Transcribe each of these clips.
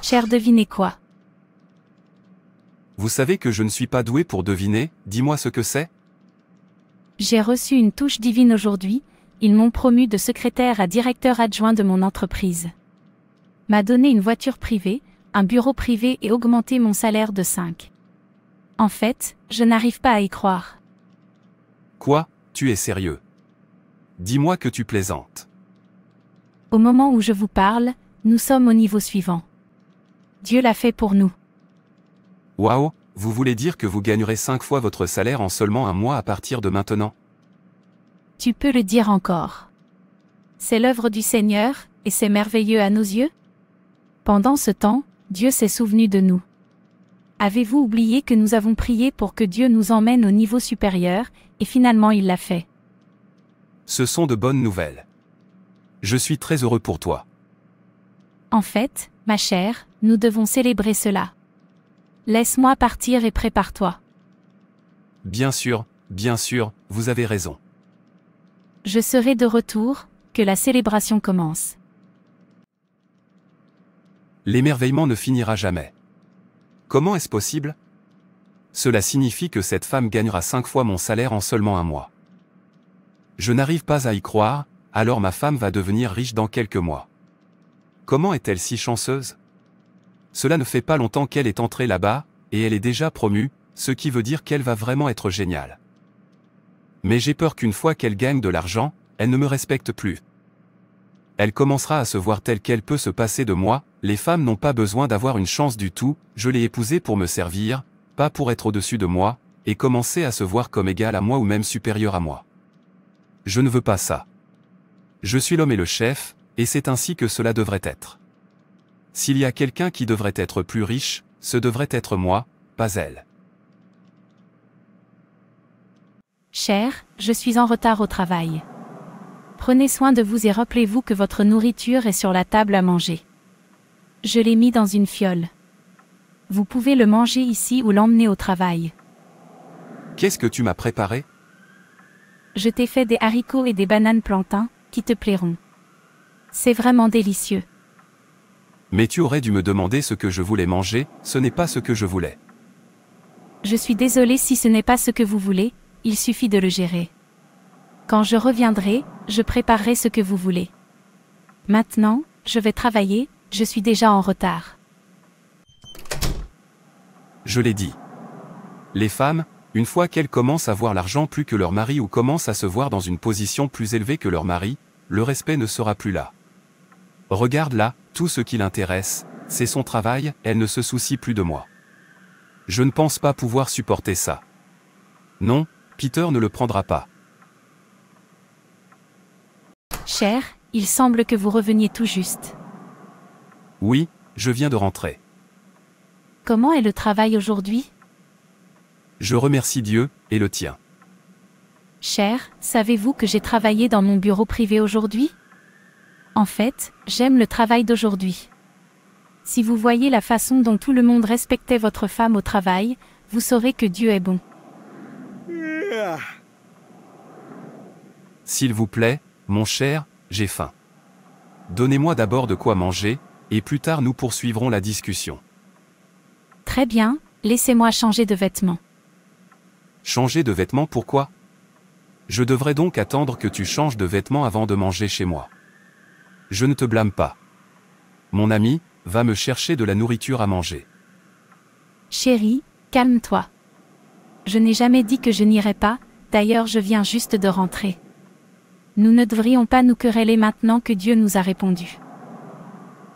Cher, devinez quoi? Vous savez que je ne suis pas doué pour deviner, dis-moi ce que c'est? J'ai reçu une touche divine aujourd'hui, ils m'ont promu de secrétaire à directeur adjoint de mon entreprise. M'a donné une voiture privée, un bureau privé et augmenté mon salaire de 5. En fait, je n'arrive pas à y croire. Quoi, tu es sérieux? Dis-moi que tu plaisantes. Au moment où je vous parle, nous sommes au niveau suivant. Dieu l'a fait pour nous. Waouh, vous voulez dire que vous gagnerez 5 fois votre salaire en seulement un mois à partir de maintenant? Tu peux le dire encore. C'est l'œuvre du Seigneur, et c'est merveilleux à nos yeux? Pendant ce temps, Dieu s'est souvenu de nous. Avez-vous oublié que nous avons prié pour que Dieu nous emmène au niveau supérieur, et finalement il l'a fait? Ce sont de bonnes nouvelles. Je suis très heureux pour toi. En fait, ma chère, nous devons célébrer cela. Laisse-moi partir et prépare-toi. Bien sûr, vous avez raison. Je serai de retour, que la célébration commence. L'émerveillement ne finira jamais. Comment est-ce possible? Cela signifie que cette femme gagnera 5 fois mon salaire en seulement un mois. Je n'arrive pas à y croire, alors ma femme va devenir riche dans quelques mois. Comment est-elle si chanceuse? Cela ne fait pas longtemps qu'elle est entrée là-bas, et elle est déjà promue, ce qui veut dire qu'elle va vraiment être géniale. Mais j'ai peur qu'une fois qu'elle gagne de l'argent, elle ne me respecte plus. Elle commencera à se voir telle qu'elle peut se passer de moi, les femmes n'ont pas besoin d'avoir une chance du tout, je l'ai épousée pour me servir, pas pour être au-dessus de moi, et commencer à se voir comme égale à moi ou même supérieure à moi. Je ne veux pas ça. Je suis l'homme et le chef, et c'est ainsi que cela devrait être. S'il y a quelqu'un qui devrait être plus riche, ce devrait être moi, pas elle. Cher, je suis en retard au travail. Prenez soin de vous et rappelez-vous que votre nourriture est sur la table à manger. Je l'ai mis dans une fiole. Vous pouvez le manger ici ou l'emmener au travail. Qu'est-ce que tu m'as préparé? Je t'ai fait des haricots et des bananes plantains, qui te plairont. C'est vraiment délicieux. Mais tu aurais dû me demander ce que je voulais manger, ce n'est pas ce que je voulais. Je suis désolée si ce n'est pas ce que vous voulez, il suffit de le gérer. Quand je reviendrai, je préparerai ce que vous voulez. Maintenant, je vais travailler, je suis déjà en retard. Je l'ai dit. Les femmes, une fois qu'elles commencent à voir l'argent plus que leur mari ou commencent à se voir dans une position plus élevée que leur mari, le respect ne sera plus là. Regarde là, tout ce qui l'intéresse, c'est son travail, elle ne se soucie plus de moi. Je ne pense pas pouvoir supporter ça. Non, Peter ne le prendra pas. Cher, il semble que vous reveniez tout juste. Oui, je viens de rentrer. Comment est le travail aujourd'hui? Je remercie Dieu, et le tien. Cher, savez-vous que j'ai travaillé dans mon bureau privé aujourd'hui? En fait, j'aime le travail d'aujourd'hui. Si vous voyez la façon dont tout le monde respectait votre femme au travail, vous saurez que Dieu est bon. S'il vous plaît, mon cher, j'ai faim. Donnez-moi d'abord de quoi manger, et plus tard nous poursuivrons la discussion. Très bien, laissez-moi changer de vêtements. Changer de vêtements pourquoi? Je devrais donc attendre que tu changes de vêtements avant de manger chez moi. Je ne te blâme pas. Mon ami, va me chercher de la nourriture à manger. Chérie, calme-toi. Je n'ai jamais dit que je n'irais pas, d'ailleurs je viens juste de rentrer. Nous ne devrions pas nous quereller maintenant que Dieu nous a répondu.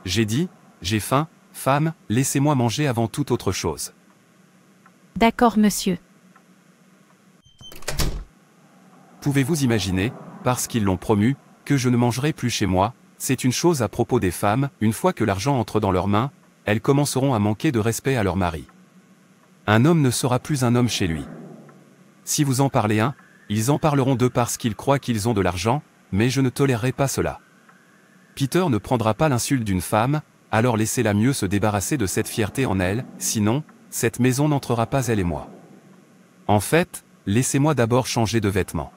J'ai dit, j'ai faim, femme, laissez-moi manger avant toute autre chose. D'accord monsieur. Pouvez-vous imaginer, parce qu'ils l'ont promu, que je ne mangerai plus chez moi? C'est une chose à propos des femmes, une fois que l'argent entre dans leurs mains, elles commenceront à manquer de respect à leur mari. Un homme ne sera plus un homme chez lui. Si vous en parlez un, ils en parleront deux parce qu'ils croient qu'ils ont de l'argent, mais je ne tolérerai pas cela. Peter ne prendra pas l'insulte d'une femme, alors laissez-la mieux se débarrasser de cette fierté en elle, sinon, cette maison n'entrera pas elle et moi. En fait, laissez-moi d'abord changer de vêtements.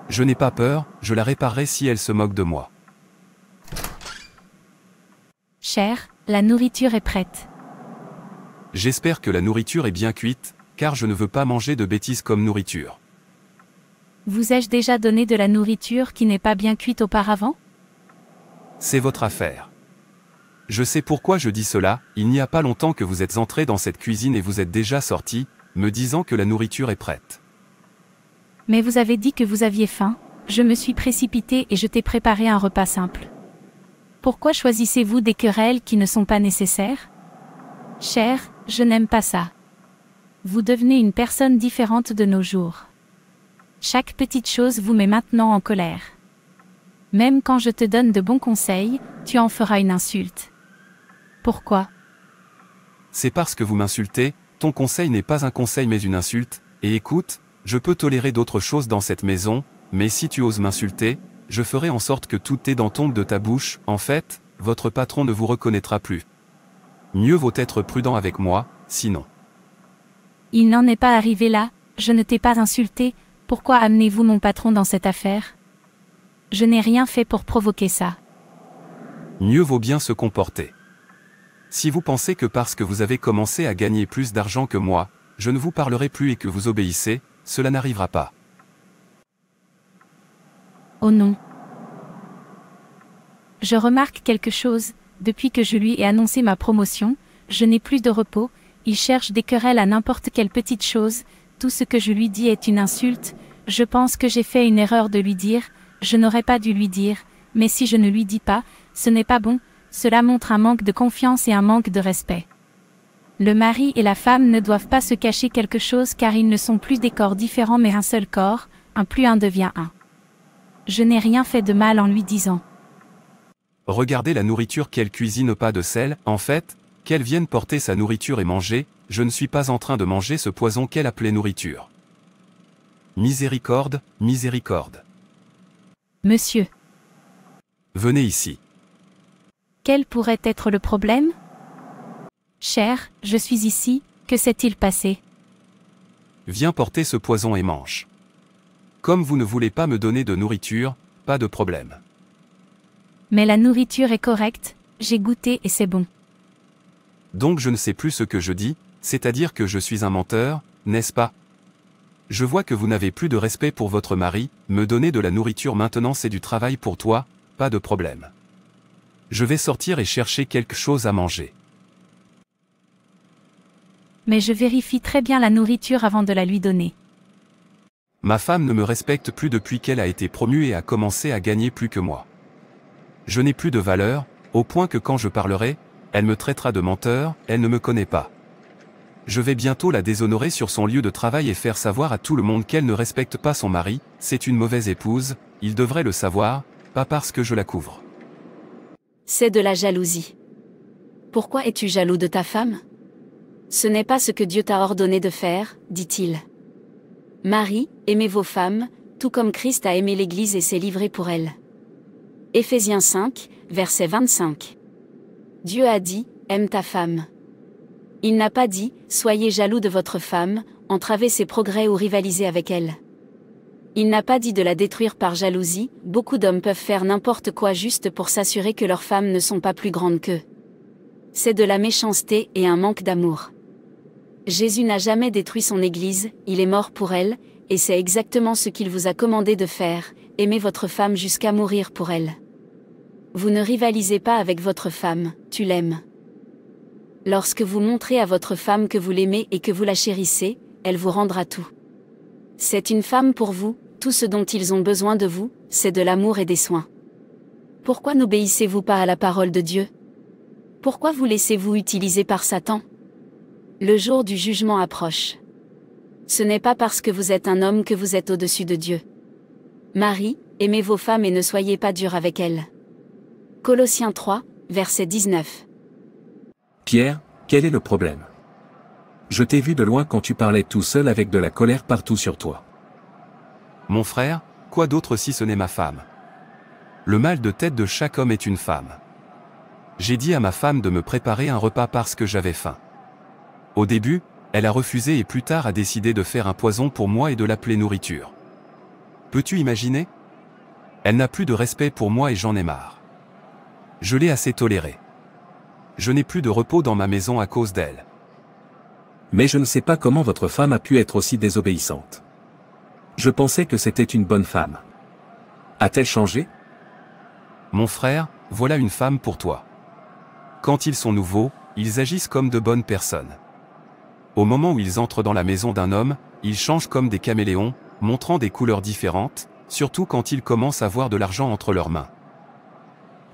Je n'ai pas peur, je la réparerai si elle se moque de moi. Cher, la nourriture est prête. J'espère que la nourriture est bien cuite, car je ne veux pas manger de bêtises comme nourriture. Vous ai-je déjà donné de la nourriture qui n'est pas bien cuite auparavant? C'est votre affaire. Je sais pourquoi je dis cela, il n'y a pas longtemps que vous êtes entré dans cette cuisine et vous êtes déjà sorti, me disant que la nourriture est prête. Mais vous avez dit que vous aviez faim, je me suis précipité et je t'ai préparé un repas simple. Pourquoi choisissez-vous des querelles qui ne sont pas nécessaires? Cher, je n'aime pas ça. Vous devenez une personne différente de nos jours. Chaque petite chose vous met maintenant en colère. Même quand je te donne de bons conseils, tu en feras une insulte. Pourquoi? C'est parce que vous m'insultez, ton conseil n'est pas un conseil mais une insulte, et écoute, je peux tolérer d'autres choses dans cette maison, mais si tu oses m'insulter, je ferai en sorte que toutes tes dents tombent de ta bouche, en fait, votre patron ne vous reconnaîtra plus. Mieux vaut être prudent avec moi, sinon. Il n'en est pas arrivé là, je ne t'ai pas insulté, pourquoi amenez-vous mon patron dans cette affaire? Je n'ai rien fait pour provoquer ça. Mieux vaut bien se comporter. Si vous pensez que parce que vous avez commencé à gagner plus d'argent que moi, je ne vous parlerai plus et que vous obéissez, cela n'arrivera pas. Oh non. Je remarque quelque chose, depuis que je lui ai annoncé ma promotion, je n'ai plus de repos, il cherche des querelles à n'importe quelle petite chose, tout ce que je lui dis est une insulte, je pense que j'ai fait une erreur de lui dire, je n'aurais pas dû lui dire, mais si je ne lui dis pas, ce n'est pas bon, cela montre un manque de confiance et un manque de respect. Le mari et la femme ne doivent pas se cacher quelque chose car ils ne sont plus des corps différents mais un seul corps, un plus un devient un. Je n'ai rien fait de mal en lui disant. Regardez la nourriture qu'elle cuisine pas de sel, en fait, qu'elle vienne porter sa nourriture et manger, je ne suis pas en train de manger ce poison qu'elle appelait nourriture. Miséricorde, miséricorde. Monsieur. Venez ici. Quel pourrait être le problème? Cher, je suis ici, que s'est-il passé? Viens porter ce poison et mange. Comme vous ne voulez pas me donner de nourriture, pas de problème. Mais la nourriture est correcte, j'ai goûté et c'est bon. Donc je ne sais plus ce que je dis, c'est-à-dire que je suis un menteur, n'est-ce pas? Je vois que vous n'avez plus de respect pour votre mari, me donner de la nourriture maintenant c'est du travail pour toi, pas de problème. Je vais sortir et chercher quelque chose à manger. Mais je vérifie très bien la nourriture avant de la lui donner. Ma femme ne me respecte plus depuis qu'elle a été promue et a commencé à gagner plus que moi. Je n'ai plus de valeur, au point que quand je parlerai, elle me traitera de menteur, elle ne me connaît pas. Je vais bientôt la déshonorer sur son lieu de travail et faire savoir à tout le monde qu'elle ne respecte pas son mari, c'est une mauvaise épouse, il devrait le savoir, pas parce que je la couvre. C'est de la jalousie. Pourquoi es-tu jaloux de ta femme? Ce n'est pas ce que Dieu t'a ordonné de faire, dit-il. Marie, aimez vos femmes, tout comme Christ a aimé l'Église et s'est livré pour elle. Éphésiens 5, verset 25. Dieu a dit, aime ta femme. Il n'a pas dit, soyez jaloux de votre femme, entravez ses progrès ou rivalisez avec elle. Il n'a pas dit de la détruire par jalousie, beaucoup d'hommes peuvent faire n'importe quoi juste pour s'assurer que leurs femmes ne sont pas plus grandes qu'eux. C'est de la méchanceté et un manque d'amour. Jésus n'a jamais détruit son Église, il est mort pour elle, et c'est exactement ce qu'il vous a commandé de faire, aimez votre femme jusqu'à mourir pour elle. Vous ne rivalisez pas avec votre femme, tu l'aimes. Lorsque vous montrez à votre femme que vous l'aimez et que vous la chérissez, elle vous rendra tout. C'est une femme pour vous, tout ce dont ils ont besoin de vous, c'est de l'amour et des soins. Pourquoi n'obéissez-vous pas à la parole de Dieu? Pourquoi vous laissez-vous utiliser par Satan? Le jour du jugement approche. Ce n'est pas parce que vous êtes un homme que vous êtes au-dessus de Dieu. Marie, aimez vos femmes et ne soyez pas durs avec elles. Colossiens 3, verset 19. Pierre, quel est le problème? Je t'ai vu de loin quand tu parlais tout seul avec de la colère partout sur toi. Mon frère, quoi d'autre si ce n'est ma femme? Le mal de tête de chaque homme est une femme. J'ai dit à ma femme de me préparer un repas parce que j'avais faim. Au début, elle a refusé et plus tard a décidé de faire un poison pour moi et de l'appeler nourriture. Peux-tu imaginer? Elle n'a plus de respect pour moi et j'en ai marre. Je l'ai assez toléré. Je n'ai plus de repos dans ma maison à cause d'elle. Mais je ne sais pas comment votre femme a pu être aussi désobéissante. Je pensais que c'était une bonne femme. A-t-elle changé? Mon frère, voilà une femme pour toi. Quand ils sont nouveaux, ils agissent comme de bonnes personnes. Au moment où ils entrent dans la maison d'un homme, ils changent comme des caméléons, montrant des couleurs différentes, surtout quand ils commencent à voir de l'argent entre leurs mains.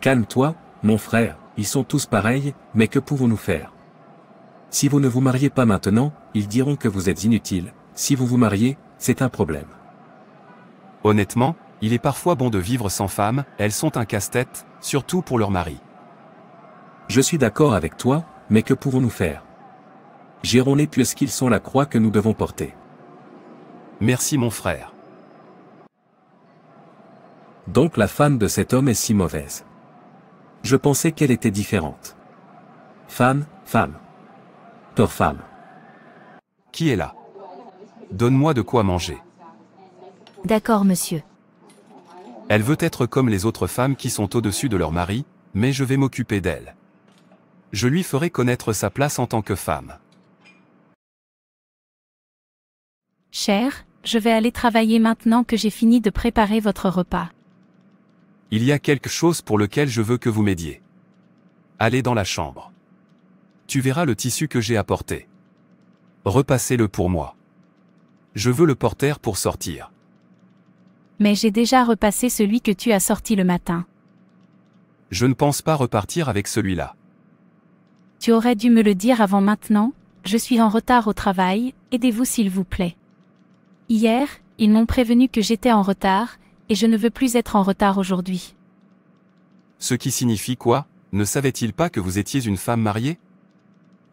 Calme-toi, mon frère, ils sont tous pareils, mais que pouvons-nous faire? Si vous ne vous mariez pas maintenant, ils diront que vous êtes inutile. Si vous vous mariez, c'est un problème. Honnêtement, il est parfois bon de vivre sans femme, elles sont un casse-tête, surtout pour leur mari. Je suis d'accord avec toi, mais que pouvons-nous faire? Gérons-les puisqu'ils sont la croix que nous devons porter. Merci mon frère. Donc la femme de cet homme est si mauvaise. Je pensais qu'elle était différente. Femme, femme. Tort femme. Qui est là? Donne-moi de quoi manger. D'accord, monsieur. Elle veut être comme les autres femmes qui sont au-dessus de leur mari, mais je vais m'occuper d'elle. Je lui ferai connaître sa place en tant que femme. Cher, je vais aller travailler maintenant que j'ai fini de préparer votre repas. Il y a quelque chose pour lequel je veux que vous m'aidiez. Allez dans la chambre. Tu verras le tissu que j'ai apporté. Repassez-le pour moi. Je veux le porter pour sortir. Mais j'ai déjà repassé celui que tu as sorti le matin. Je ne pense pas repartir avec celui-là. Tu aurais dû me le dire avant maintenant, je suis en retard au travail, aidez-vous s'il vous plaît. Hier, ils m'ont prévenu que j'étais en retard, et je ne veux plus être en retard aujourd'hui. Ce qui signifie quoi? Ne savait-il pas que vous étiez une femme mariée?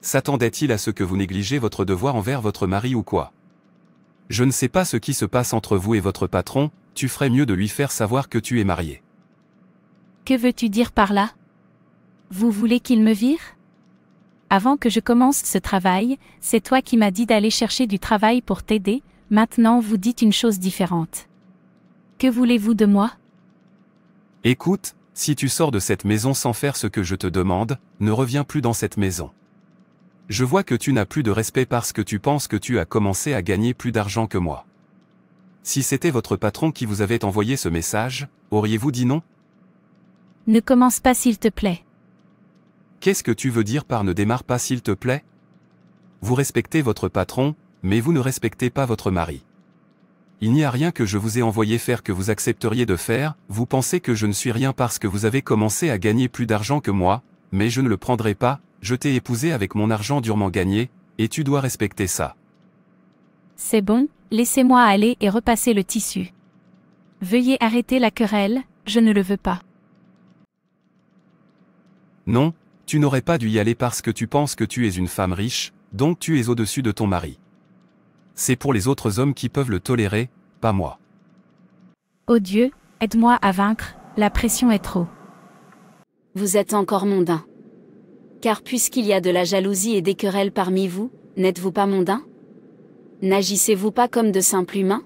S'attendait-il à ce que vous négligez votre devoir envers votre mari ou quoi? Je ne sais pas ce qui se passe entre vous et votre patron, tu ferais mieux de lui faire savoir que tu es marié. Que veux-tu dire par là? Vous voulez qu'il me vire? Avant que je commence ce travail, c'est toi qui m'as dit d'aller chercher du travail pour t'aider, maintenant vous dites une chose différente. Que voulez-vous de moi? Écoute, si tu sors de cette maison sans faire ce que je te demande, ne reviens plus dans cette maison. Je vois que tu n'as plus de respect parce que tu penses que tu as commencé à gagner plus d'argent que moi. Si c'était votre patron qui vous avait envoyé ce message, auriez-vous dit non? Ne commence pas s'il te plaît. Qu'est-ce que tu veux dire par ne démarre pas s'il te plaît? Vous respectez votre patron, mais vous ne respectez pas votre mari. Il n'y a rien que je vous ai envoyé faire que vous accepteriez de faire, vous pensez que je ne suis rien parce que vous avez commencé à gagner plus d'argent que moi, mais je ne le prendrai pas, je t'ai épousé avec mon argent durement gagné, et tu dois respecter ça. C'est bon, laissez-moi aller et repasser le tissu. Veuillez arrêter la querelle, je ne le veux pas. Non, tu n'aurais pas dû y aller parce que tu penses que tu es une femme riche, donc tu es au-dessus de ton mari. C'est pour les autres hommes qui peuvent le tolérer, pas moi. Oh Dieu, aide-moi à vaincre, la pression est trop. Vous êtes encore mondain. Car puisqu'il y a de la jalousie et des querelles parmi vous, n'êtes-vous pas mondain? N'agissez-vous pas comme de simples humains?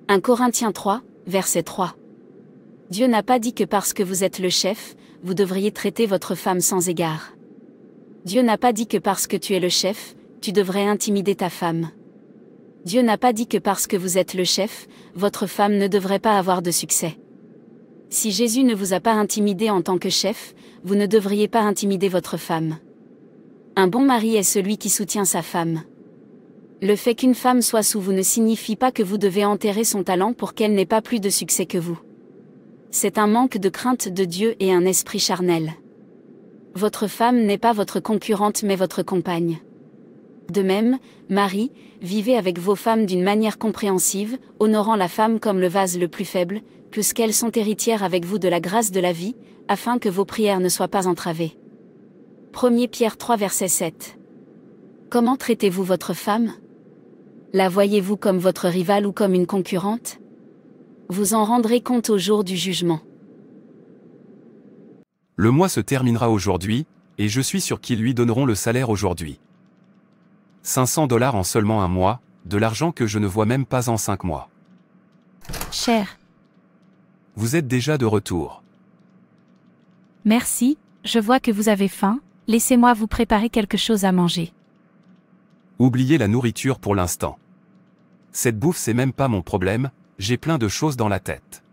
1 Corinthiens 3, verset 3. Dieu n'a pas dit que parce que vous êtes le chef, vous devriez traiter votre femme sans égard. Dieu n'a pas dit que parce que tu es le chef, tu devrais intimider ta femme. Dieu n'a pas dit que parce que vous êtes le chef, votre femme ne devrait pas avoir de succès. Si Jésus ne vous a pas intimidé en tant que chef, vous ne devriez pas intimider votre femme. Un bon mari est celui qui soutient sa femme. Le fait qu'une femme soit sous vous ne signifie pas que vous devez enterrer son talent pour qu'elle n'ait pas plus de succès que vous. C'est un manque de crainte de Dieu et un esprit charnel. Votre femme n'est pas votre concurrente mais votre compagne. De même, Marie, vivez avec vos femmes d'une manière compréhensive, honorant la femme comme le vase le plus faible, puisqu'elles sont héritières avec vous de la grâce de la vie, afin que vos prières ne soient pas entravées. 1 Pierre 3 verset 7. Comment traitez-vous votre femme? La voyez-vous comme votre rivale ou comme une concurrente? Vous en rendrez compte au jour du jugement. Le mois se terminera aujourd'hui, et je suis sûr qu'ils lui donneront le salaire aujourd'hui. 500$ en seulement un mois, de l'argent que je ne vois même pas en 5 mois. Cher. Vous êtes déjà de retour. Merci, je vois que vous avez faim, laissez-moi vous préparer quelque chose à manger. Oubliez la nourriture pour l'instant. Cette bouffe c'est même pas mon problème, j'ai plein de choses dans la tête.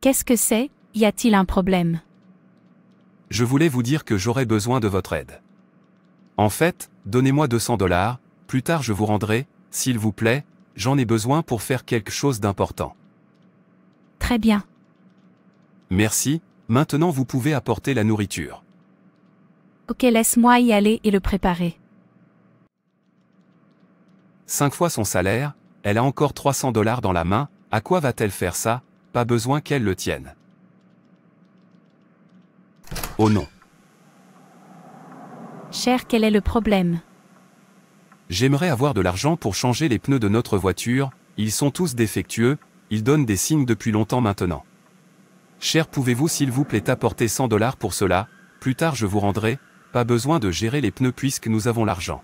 Qu'est-ce que c'est? Y a-t-il un problème? Je voulais vous dire que j'aurais besoin de votre aide. En fait, donnez-moi 200 $, plus tard je vous rendrai, s'il vous plaît, j'en ai besoin pour faire quelque chose d'important. Très bien. Merci, maintenant vous pouvez apporter la nourriture. Ok, laisse-moi y aller et le préparer. 5 fois son salaire, elle a encore 300 $ dans la main, à quoi va-t-elle faire ça? Pas besoin qu'elle le tienne. Oh non. Cher, quel est le problème? J'aimerais avoir de l'argent pour changer les pneus de notre voiture, ils sont tous défectueux, ils donnent des signes depuis longtemps maintenant. Cher, pouvez-vous s'il vous plaît apporter 100 $ pour cela, plus tard je vous rendrai, pas besoin de gérer les pneus puisque nous avons l'argent.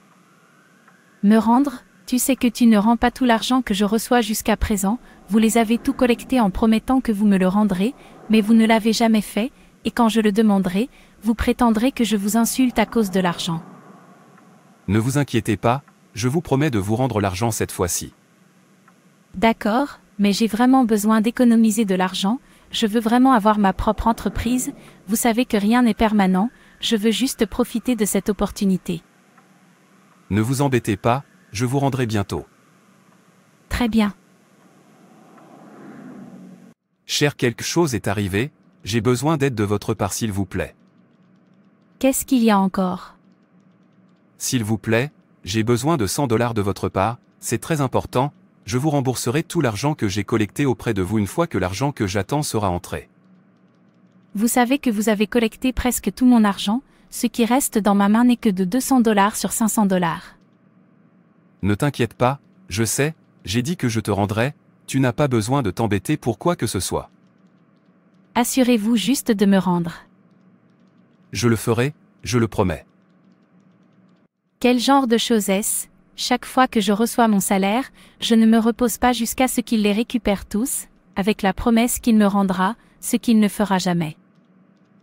Me rendre? Tu sais que tu ne rends pas tout l'argent que je reçois jusqu'à présent, vous les avez tout collectés en promettant que vous me le rendrez, mais vous ne l'avez jamais fait, et quand je le demanderai, vous prétendrez que je vous insulte à cause de l'argent. Ne vous inquiétez pas, je vous promets de vous rendre l'argent cette fois-ci. D'accord, mais j'ai vraiment besoin d'économiser de l'argent, je veux vraiment avoir ma propre entreprise, vous savez que rien n'est permanent, je veux juste profiter de cette opportunité. Ne vous embêtez pas, je vous rendrai bientôt. Très bien. Cher, quelque chose est arrivé, j'ai besoin d'aide de votre part s'il vous plaît. Qu'est-ce qu'il y a encore? S'il vous plaît, j'ai besoin de 100 $ de votre part, c'est très important, je vous rembourserai tout l'argent que j'ai collecté auprès de vous une fois que l'argent que j'attends sera entré. Vous savez que vous avez collecté presque tout mon argent, ce qui reste dans ma main n'est que de 200 $ sur 500 $. Ne t'inquiète pas, je sais, j'ai dit que je te rendrai, tu n'as pas besoin de t'embêter pour quoi que ce soit. Assurez-vous juste de me rendre. Je le ferai, je le promets. Quel genre de chose est-ce? Chaque fois que je reçois mon salaire, je ne me repose pas jusqu'à ce qu'il les récupère tous, avec la promesse qu'il me rendra, ce qu'il ne fera jamais.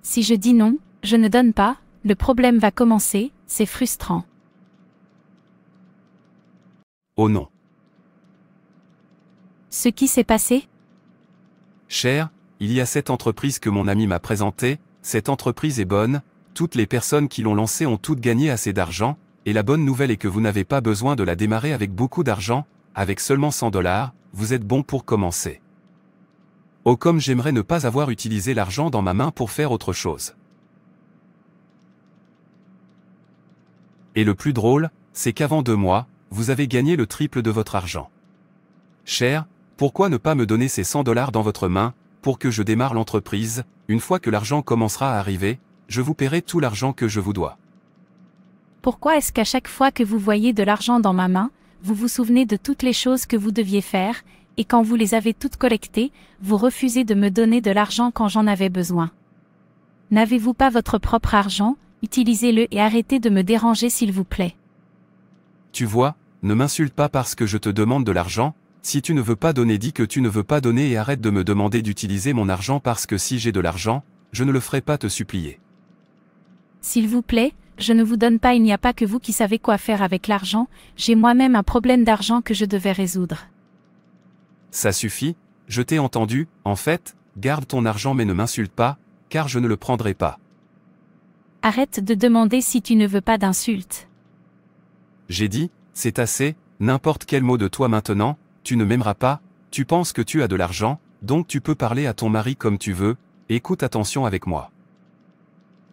Si je dis non, je ne donne pas, le problème va commencer, c'est frustrant. Oh non. Ce qui s'est passé? Cher, il y a cette entreprise que mon ami m'a présentée, cette entreprise est bonne, toutes les personnes qui l'ont lancée ont toutes gagné assez d'argent, et la bonne nouvelle est que vous n'avez pas besoin de la démarrer avec beaucoup d'argent, avec seulement 100 $, vous êtes bon pour commencer. Oh comme j'aimerais ne pas avoir utilisé l'argent dans ma main pour faire autre chose. Et le plus drôle, c'est qu'avant 2 mois, vous avez gagné le triple de votre argent. Cher, pourquoi ne pas me donner ces 100 $ dans votre main, pour que je démarre l'entreprise, une fois que l'argent commencera à arriver, je vous paierai tout l'argent que je vous dois. Pourquoi est-ce qu'à chaque fois que vous voyez de l'argent dans ma main, vous vous souvenez de toutes les choses que vous deviez faire, et quand vous les avez toutes collectées, vous refusez de me donner de l'argent quand j'en avais besoin? N'avez-vous pas votre propre argent? Utilisez-le et arrêtez de me déranger s'il vous plaît. Tu vois, ne m'insulte pas parce que je te demande de l'argent, si tu ne veux pas donner dis que tu ne veux pas donner et arrête de me demander d'utiliser mon argent parce que si j'ai de l'argent, je ne le ferai pas te supplier. S'il vous plaît, je ne vous donne pas, il n'y a pas que vous qui savez quoi faire avec l'argent, j'ai moi-même un problème d'argent que je devais résoudre. Ça suffit, je t'ai entendu, en fait, garde ton argent mais ne m'insulte pas, car je ne le prendrai pas. Arrête de demander si tu ne veux pas d'insultes. J'ai dit, c'est assez, n'importe quel mot de toi maintenant, tu ne m'aimeras pas, tu penses que tu as de l'argent, donc tu peux parler à ton mari comme tu veux, écoute attention avec moi.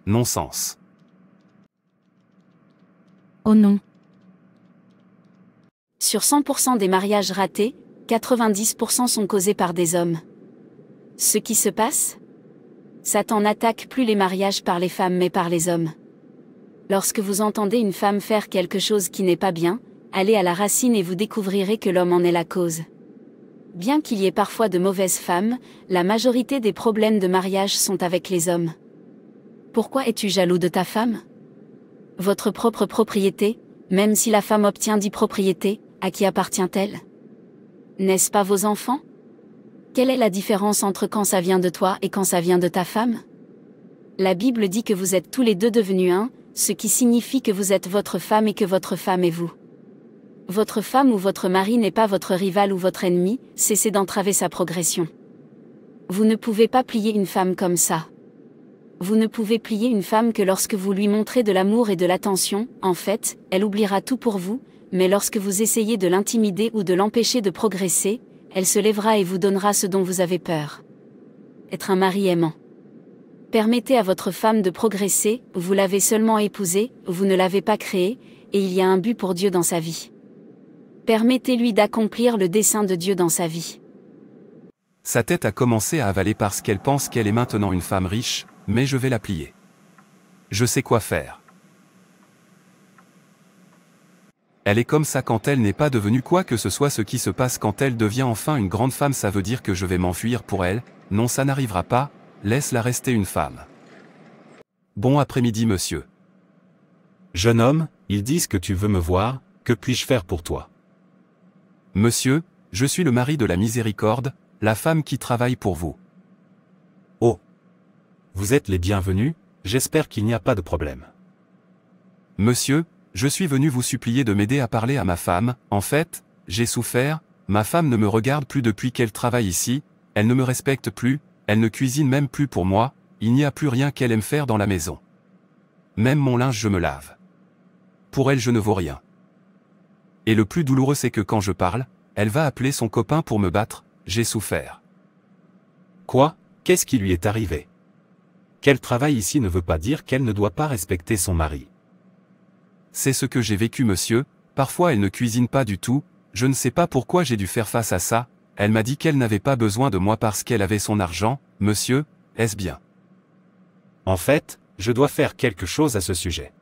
Non-sens. Oh non. Sur 100% des mariages ratés, 90% sont causés par des hommes. Ce qui se passe? Satan n'attaque plus les mariages par les femmes mais par les hommes. Lorsque vous entendez une femme faire quelque chose qui n'est pas bien, allez à la racine et vous découvrirez que l'homme en est la cause. Bien qu'il y ait parfois de mauvaises femmes, la majorité des problèmes de mariage sont avec les hommes. Pourquoi es-tu jaloux de ta femme? Votre propre propriété, même si la femme obtient 10 propriétés, à qui appartient-elle? N'est-ce pas vos enfants? Quelle est la différence entre quand ça vient de toi et quand ça vient de ta femme? La Bible dit que vous êtes tous les deux devenus un, ce qui signifie que vous êtes votre femme et que votre femme est vous. Votre femme ou votre mari n'est pas votre rival ou votre ennemi, cessez d'entraver sa progression. Vous ne pouvez pas plier une femme comme ça. Vous ne pouvez plier une femme que lorsque vous lui montrez de l'amour et de l'attention, en fait, elle oubliera tout pour vous, mais lorsque vous essayez de l'intimider ou de l'empêcher de progresser, elle se lèvera et vous donnera ce dont vous avez peur. Être un mari aimant. Permettez à votre femme de progresser, vous l'avez seulement épousée, vous ne l'avez pas créée, et il y a un but pour Dieu dans sa vie. Permettez-lui d'accomplir le dessein de Dieu dans sa vie. Sa tête a commencé à avaler parce qu'elle pense qu'elle est maintenant une femme riche, mais je vais la plier. Je sais quoi faire. Elle est comme ça quand elle n'est pas devenue quoi que ce soit. Ce qui se passe quand elle devient enfin une grande femme, ça veut dire que je vais m'enfuir pour elle. Non, ça n'arrivera pas, laisse-la rester une femme. Bon après-midi monsieur. Jeune homme, ils disent que tu veux me voir, que puis-je faire pour toi? Monsieur, je suis le mari de la miséricorde, la femme qui travaille pour vous. Oh! Vous êtes les bienvenus, j'espère qu'il n'y a pas de problème. Monsieur, je suis venu vous supplier de m'aider à parler à ma femme. En fait, j'ai souffert, ma femme ne me regarde plus depuis qu'elle travaille ici, elle ne me respecte plus, elle ne cuisine même plus pour moi, il n'y a plus rien qu'elle aime faire dans la maison. Même mon linge je me lave. Pour elle je ne vaux rien. Et le plus douloureux c'est que quand je parle, elle va appeler son copain pour me battre, j'ai souffert. Quoi? Qu'est-ce qui lui est arrivé? Qu'elle travaille ici ne veut pas dire qu'elle ne doit pas respecter son mari. C'est ce que j'ai vécu monsieur, parfois elle ne cuisine pas du tout, je ne sais pas pourquoi j'ai dû faire face à ça, elle m'a dit qu'elle n'avait pas besoin de moi parce qu'elle avait son argent, monsieur, est-ce bien? En fait, je dois faire quelque chose à ce sujet.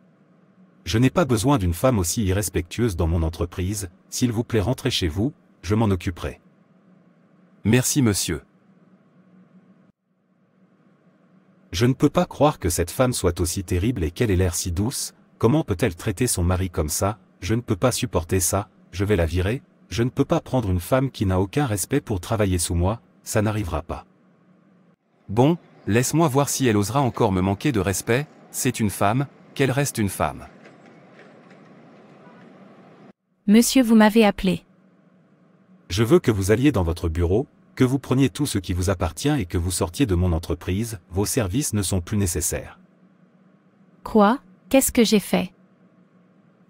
Je n'ai pas besoin d'une femme aussi irrespectueuse dans mon entreprise, s'il vous plaît rentrez chez vous, je m'en occuperai. Merci monsieur. Je ne peux pas croire que cette femme soit aussi terrible et qu'elle ait l'air si douce, comment peut-elle traiter son mari comme ça? Je ne peux pas supporter ça, je vais la virer, je ne peux pas prendre une femme qui n'a aucun respect pour travailler sous moi, ça n'arrivera pas. Bon, laisse-moi voir si elle osera encore me manquer de respect, c'est une femme, qu'elle reste une femme. Monsieur, vous m'avez appelé. Je veux que vous alliez dans votre bureau, que vous preniez tout ce qui vous appartient et que vous sortiez de mon entreprise, vos services ne sont plus nécessaires. Quoi? Qu'est-ce que j'ai fait?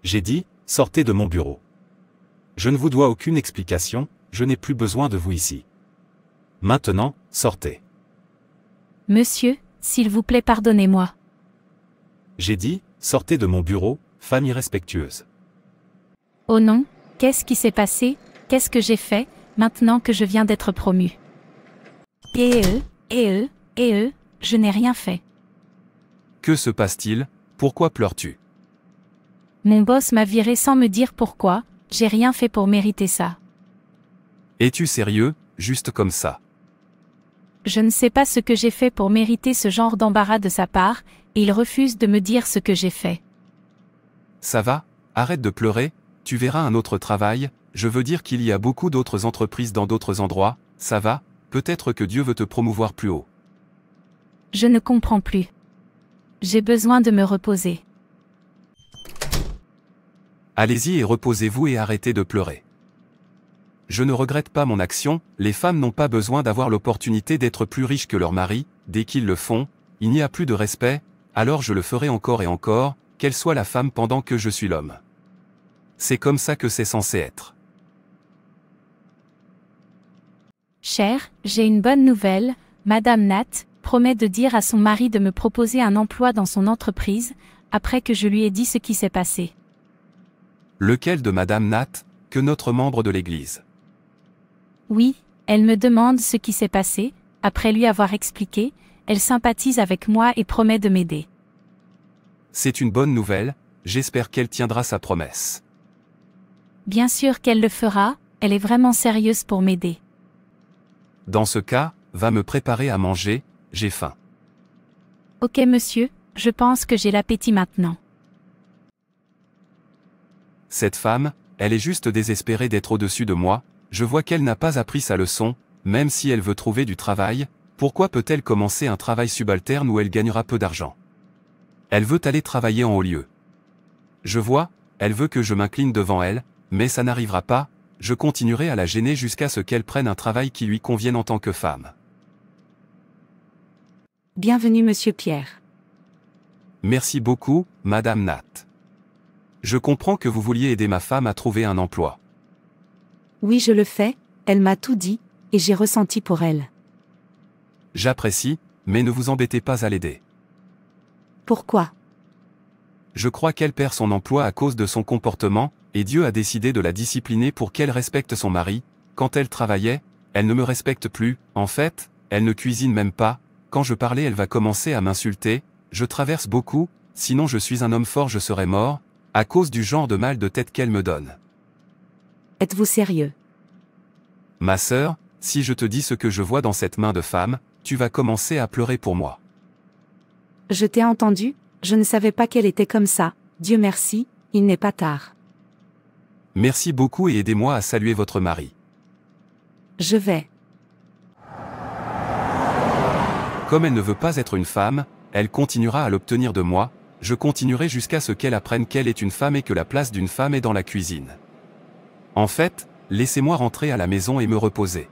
J'ai dit, sortez de mon bureau. Je ne vous dois aucune explication, je n'ai plus besoin de vous ici. Maintenant, sortez. Monsieur, s'il vous plaît, pardonnez-moi. J'ai dit, sortez de mon bureau, femme irrespectueuse. Oh non, qu'est-ce qui s'est passé? Qu'est-ce que j'ai fait, maintenant que je viens d'être promu? Je n'ai rien fait. Que se passe-t-il? Pourquoi pleures-tu? Mon boss m'a viré sans me dire pourquoi, j'ai rien fait pour mériter ça. Es-tu sérieux, juste comme ça? Je ne sais pas ce que j'ai fait pour mériter ce genre d'embarras de sa part, et il refuse de me dire ce que j'ai fait. Ça va, arrête de pleurer, tu verras un autre travail, je veux dire qu'il y a beaucoup d'autres entreprises dans d'autres endroits, ça va, peut-être que Dieu veut te promouvoir plus haut. Je ne comprends plus. J'ai besoin de me reposer. Allez-y et reposez-vous et arrêtez de pleurer. Je ne regrette pas mon action, les femmes n'ont pas besoin d'avoir l'opportunité d'être plus riches que leur mari, dès qu'ils le font, il n'y a plus de respect, alors je le ferai encore et encore, qu'elle soit la femme pendant que je suis l'homme. C'est comme ça que c'est censé être. Cher, j'ai une bonne nouvelle, Madame Nat promet de dire à son mari de me proposer un emploi dans son entreprise, après que je lui ai dit ce qui s'est passé. Lequel de Madame Nat, que notre membre de l'Église? Oui, elle me demande ce qui s'est passé, après lui avoir expliqué, elle sympathise avec moi et promet de m'aider. C'est une bonne nouvelle, j'espère qu'elle tiendra sa promesse. Bien sûr qu'elle le fera, elle est vraiment sérieuse pour m'aider. Dans ce cas, va me préparer à manger, j'ai faim. Ok monsieur, je pense que j'ai l'appétit maintenant. Cette femme, elle est juste désespérée d'être au-dessus de moi, je vois qu'elle n'a pas appris sa leçon, même si elle veut trouver du travail, Pourquoi peut-elle commencer un travail subalterne où elle gagnera peu d'argent? Elle veut aller travailler en haut lieu. Je vois, elle veut que je m'incline devant elle, mais ça n'arrivera pas, je continuerai à la gêner jusqu'à ce qu'elle prenne un travail qui lui convienne en tant que femme. Bienvenue Monsieur Pierre. Merci beaucoup, Madame Nat. Je comprends que vous vouliez aider ma femme à trouver un emploi. Oui, je le fais, elle m'a tout dit, et j'ai ressenti pour elle. J'apprécie, mais ne vous embêtez pas à l'aider. Pourquoi? Je crois qu'elle perd son emploi à cause de son comportement, et Dieu a décidé de la discipliner pour qu'elle respecte son mari. Quand elle travaillait, elle ne me respecte plus, en fait, elle ne cuisine même pas, quand je parlais elle va commencer à m'insulter, je traverse beaucoup, sinon je suis un homme fort je serais mort, à cause du genre de mal de tête qu'elle me donne. Êtes-vous sérieux? Ma sœur, si je te dis ce que je vois dans cette main de femme, tu vas commencer à pleurer pour moi. Je t'ai entendu, je ne savais pas qu'elle était comme ça, Dieu merci, il n'est pas tard. Merci beaucoup et aidez-moi à saluer votre mari. Je vais. Comme elle ne veut pas être une femme, elle continuera à l'obtenir de moi, je continuerai jusqu'à ce qu'elle apprenne qu'elle est une femme et que la place d'une femme est dans la cuisine. En fait, laissez-moi rentrer à la maison et me reposer.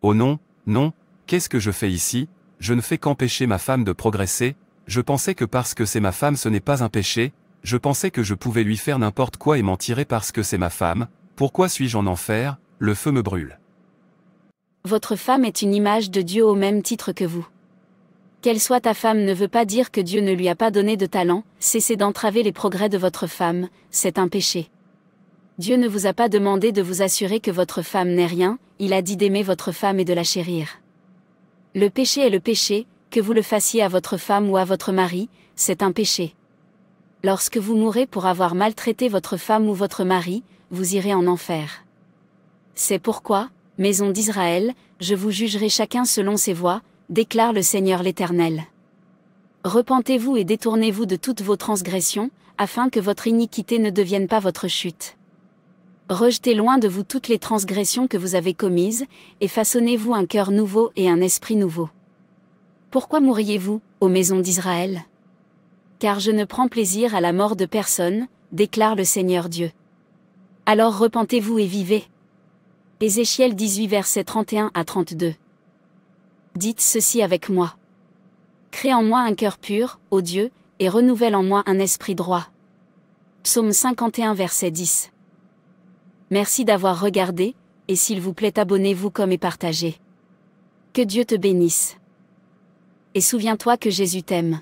Oh non, non, qu'est-ce que je fais ici? Je ne fais qu'empêcher ma femme de progresser, je pensais que parce que c'est ma femme ce n'est pas un péché, je pensais que je pouvais lui faire n'importe quoi et m'en tirer parce que c'est ma femme, pourquoi suis-je en enfer? Le feu me brûle. Votre femme est une image de Dieu au même titre que vous. Qu'elle soit ta femme ne veut pas dire que Dieu ne lui a pas donné de talent, cessez d'entraver les progrès de votre femme, c'est un péché. Dieu ne vous a pas demandé de vous assurer que votre femme n'est rien, il a dit d'aimer votre femme et de la chérir. Le péché est le péché, que vous le fassiez à votre femme ou à votre mari, c'est un péché. Lorsque vous mourrez pour avoir maltraité votre femme ou votre mari, vous irez en enfer. C'est pourquoi, Maison d'Israël, je vous jugerai chacun selon ses voies, déclare le Seigneur l'Éternel. Repentez-vous et détournez-vous de toutes vos transgressions, afin que votre iniquité ne devienne pas votre chute. Rejetez loin de vous toutes les transgressions que vous avez commises, et façonnez-vous un cœur nouveau et un esprit nouveau. Pourquoi mourriez-vous, ô Maison d'Israël? Car je ne prends plaisir à la mort de personne, déclare le Seigneur Dieu. Alors repentez-vous et vivez. Ézéchiel 18 versets 31 à 32. Dites ceci avec moi. Crée en moi un cœur pur, ô Dieu, et renouvelle en moi un esprit droit. Psaume 51 verset 10. Merci d'avoir regardé, et s'il vous plaît abonnez-vous comme et partagez. Que Dieu te bénisse. Et souviens-toi que Jésus t'aime.